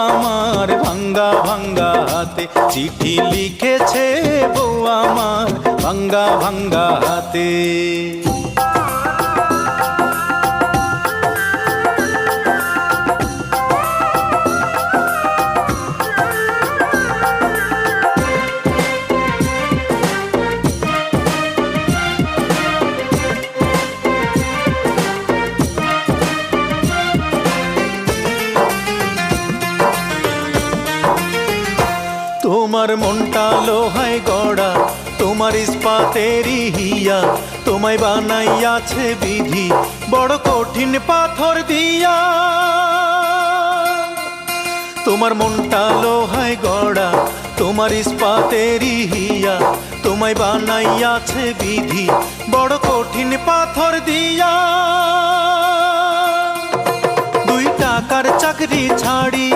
আমার ভাঙ্গা ভাঙ্গা হাতে, চিঠি লিখেছে বউ আমার ভাঙ্গা ভাঙ্গা হাতে। তোমার মনটা লোহায় গড়া, তোমার ইস্পাতেরই হিয়া, তোমায় বানাইয়াছে বিধি বড় কঠিন পাথর দিয়া। তোমার মনটা লোহায় গড়া, তোমার ইস্পাতেরই হিয়া, তোমায় বানাইয়াছে বিধি বড় কঠিন পাথর দিয়া। 2 টাকার চাকরি ছাড়ি